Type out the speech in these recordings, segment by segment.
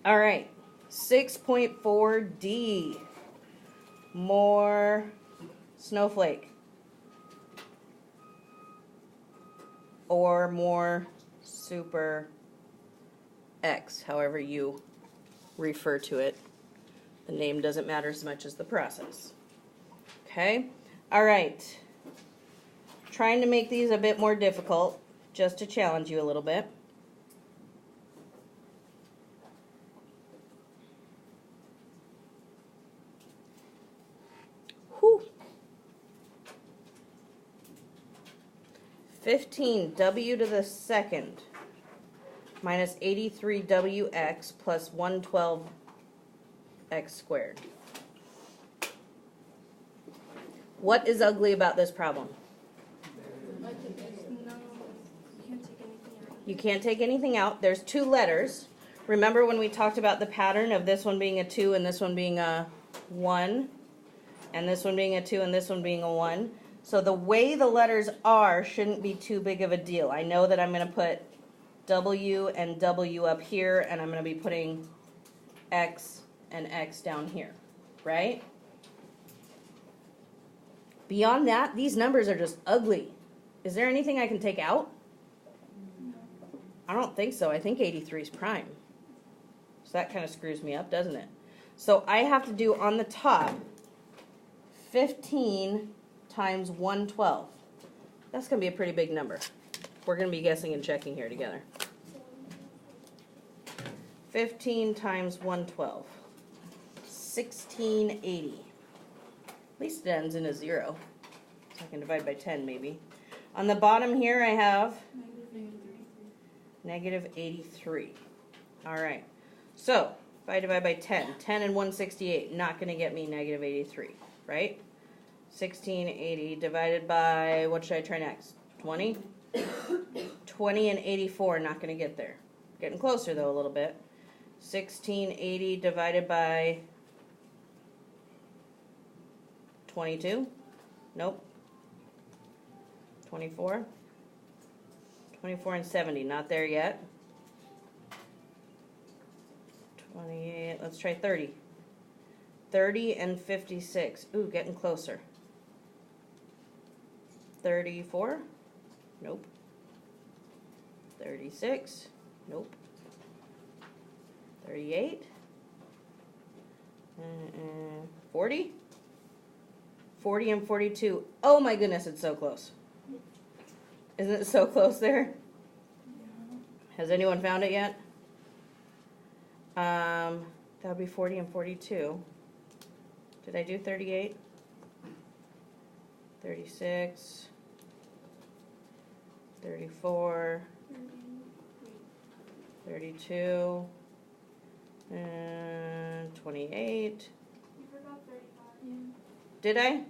All right, 6.4D. More snowflake. Or more super X, however you refer to it. The name doesn't matter as much as the process. Okay? All right. Trying to make these a bit more difficult, just to challenge you a little bit. Whew. 15w to the second minus 83wx plus 112x squared. What is ugly about this problem? You can't take anything out. There's two letters. Remember when we talked about the pattern of this one being a 2 and this one being a 1, and this one being a 2 and this one being a 1? So the way the letters are shouldn't be too big of a deal. I know that I'm going to put W and W up here, and I'm going to be putting X and X down here, right? Beyond that, these numbers are just ugly. Is there anything I can take out? I don't think so. I think 83 is prime. So that kind of screws me up, doesn't it? So I have to do on the top 15 times 112. That's going to be a pretty big number. We're going to be guessing and checking here together. 15 times 112. 1680. At least it ends in a 0. So I can divide by 10 maybe. On the bottom here I have negative 83. All right. So if I divide by 10, 10 and 168, not going to get me negative 83, right? 1680 divided by, what should I try next? 20? 20 and 84, not going to get there. Getting closer though a little bit. 1680 divided by 22? Nope. 24? 24 and 70, not there yet. 28, let's try 30. 30 and 56, ooh, getting closer. 34? Nope. 36? Nope. 38? 40? 40 and 42. Oh my goodness, it's so close. Isn't it so close there? Has anyone found it yet? That would be 40 and 42. Did I do 38? 36, 34, 32, and 28. You forgot 35. Yeah. Did I? Yeah.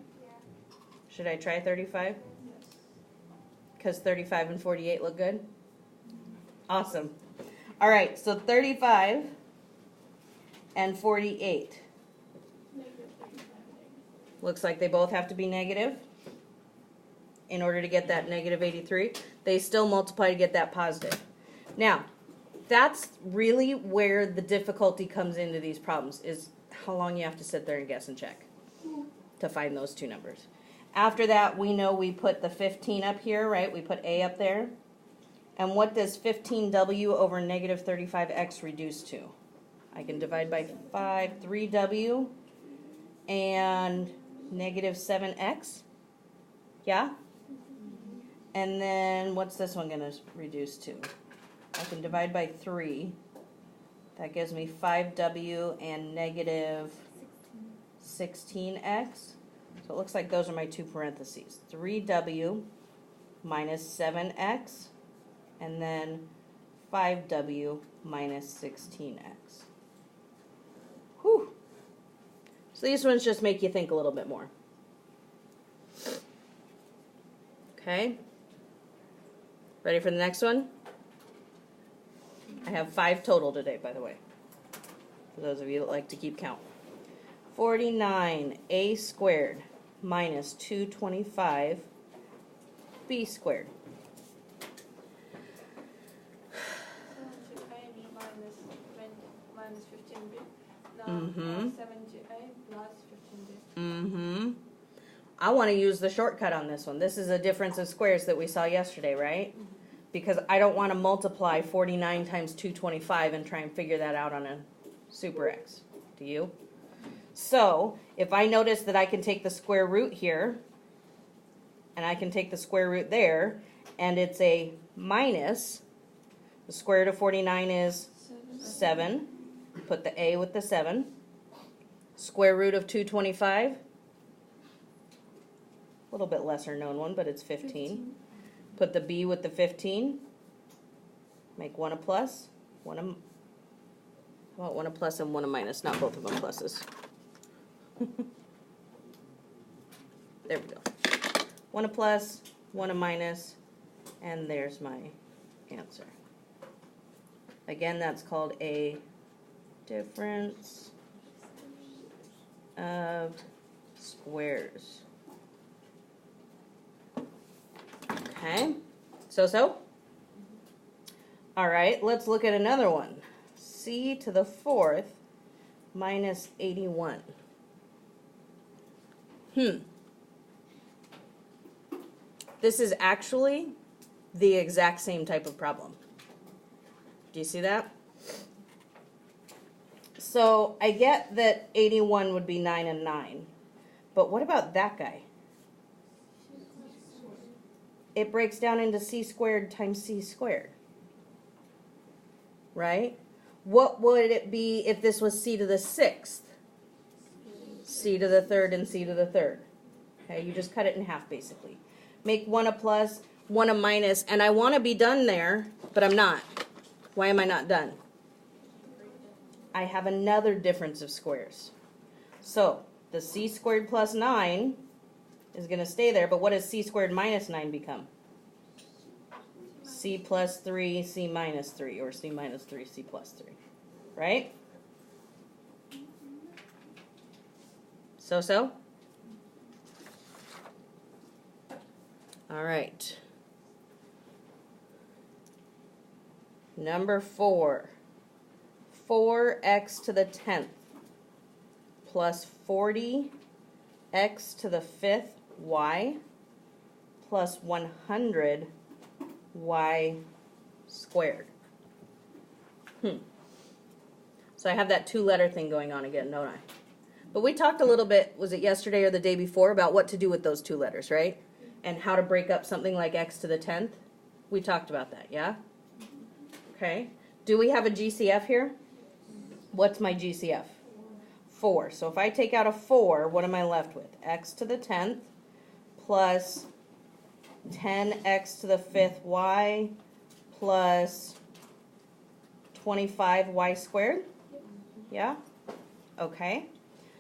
Should I try 35? Yes. Because 35 and 48 look good? Awesome. All right, so 35 and 48. Negative 35. Looks like they both have to be negative in order to get that negative 83. They still multiply to get that positive. Now, that's really where the difficulty comes into these problems, is how long you have to sit there and guess and check to find those two numbers. After that, we know we put the 15 up here, right? We put A up there. And what does 15W over negative 35X reduce to? I can divide by 5, 3W, and negative 7X. Yeah? And then what's this one going to reduce to? I can divide by 3. That gives me 5W and negative 16X. So it looks like those are my two parentheses. 3W minus 7X, and then 5W minus 16X. Whew. So these ones just make you think a little bit more. Okay. Ready for the next one? I have 5 total today, by the way, for those of you that like to keep count. 49a squared minus 225b squared. Minus minus 15b. Now Mhm. 7a plus 15b. Mm-hmm. I want to use the shortcut on this one. This is a difference of squares that we saw yesterday, right? Because I don't want to multiply 49 times 225 and try and figure that out on a super X. Do you? So, if I notice that I can take the square root here, and I can take the square root there, and it's a minus, the square root of 49 is 7. Put the a with the 7. Square root of 225, a little bit lesser known one, but it's 15. Put the b with the 15. Make one a plus, one a, how about one a plus and one a minus? Not both of them pluses. There we go. One a plus, one a minus, and there's my answer. Again, that's called a difference of squares. Okay, so? All right, let's look at another one. C to the 4th minus 81. This is actually the exact same type of problem. Do you see that? So I get that 81 would be 9 and 9. But what about that guy? It breaks down into c squared times c squared. Right? What would it be if this was c to the 6th? C to the 3rd and c to the 3rd. Okay, you just cut it in half basically. Make one a plus, one a minus, and I want to be done there, but I'm not. Why am I not done? I have another difference of squares. So, the c squared plus 9 is going to stay there, but what does c squared minus 9 become? C plus 3, c minus 3, or c minus 3, c plus 3. Right? So? All right. Number 4. 4x to the 10th plus 40x to the 5th y plus 100y squared. So I have that 2-letter thing going on again, don't I? But we talked a little bit, was it yesterday or the day before, about what to do with those 2 letters, right? And how to break up something like x to the 10th. We talked about that, yeah? Okay. Do we have a GCF here? What's my GCF? 4. So if I take out a 4, what am I left with? X to the 10th plus 10x to the 5th y plus 25y squared? Yeah? Okay.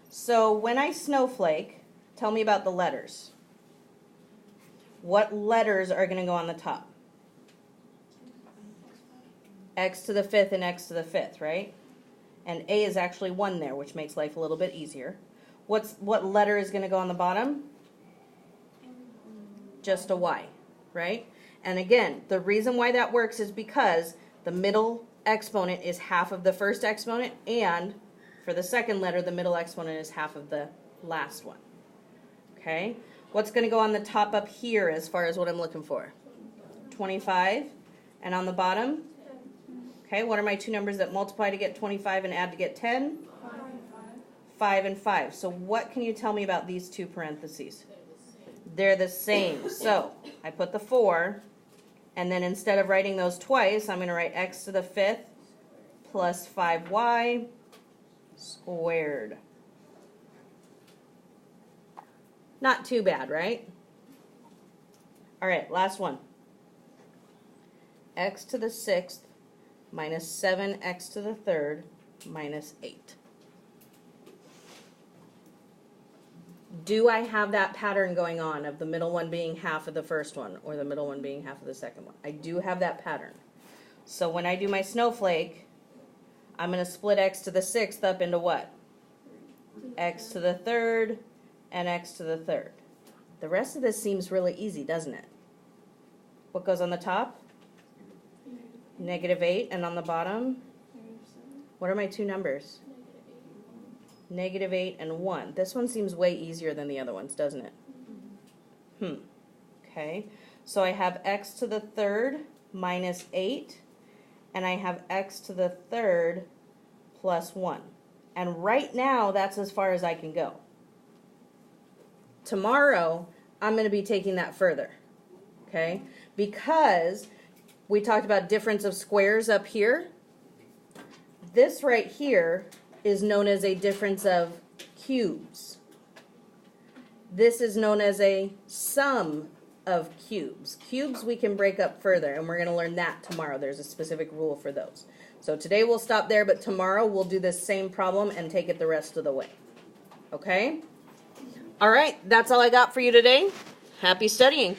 So when I snowflake, tell me about the letters. What letters are going to go on the top? X to the 5th and x to the 5th, right? And a is actually 1 there, which makes life a little bit easier. What letter is going to go on the bottom? Just a y, right? And again, the reason why that works is because the middle exponent is half of the first exponent, and for the second letter, the middle exponent is half of the last one. Okay? What's going to go on the top up here as far as what I'm looking for? 25. And on the bottom? Okay, what are my 2 numbers that multiply to get 25 and add to get 10? 5 and 5. So what can you tell me about these 2 parentheses? They're the same. So I put the 4, and then instead of writing those twice, I'm going to write x to the 5th plus 5y squared. Not too bad, right? All right, last one. X to the 6th minus 7x to the 3rd minus 8. Do I have that pattern going on of the middle one being half of the first one or the middle one being half of the second one? I do have that pattern. So when I do my snowflake, I'm going to split x to the 6th up into what? X to the 3rd and x to the 3rd. The rest of this seems really easy, doesn't it? What goes on the top? -8, and on the bottom? What are my two numbers? -8 and 1. This one seems way easier than the other ones, doesn't it? Okay. So I have x to the third minus 8, and I have x to the third plus 1. And right now, that's as far as I can go. Tomorrow, I'm going to be taking that further, okay? Because we talked about difference of squares up here. This right here is known as a difference of cubes. This is known as a sum of cubes. Cubes we can break up further, and we're going to learn that tomorrow. There's a specific rule for those. So today we'll stop there, but tomorrow we'll do this same problem and take it the rest of the way. Okay? All right, that's all I got for you today. Happy studying.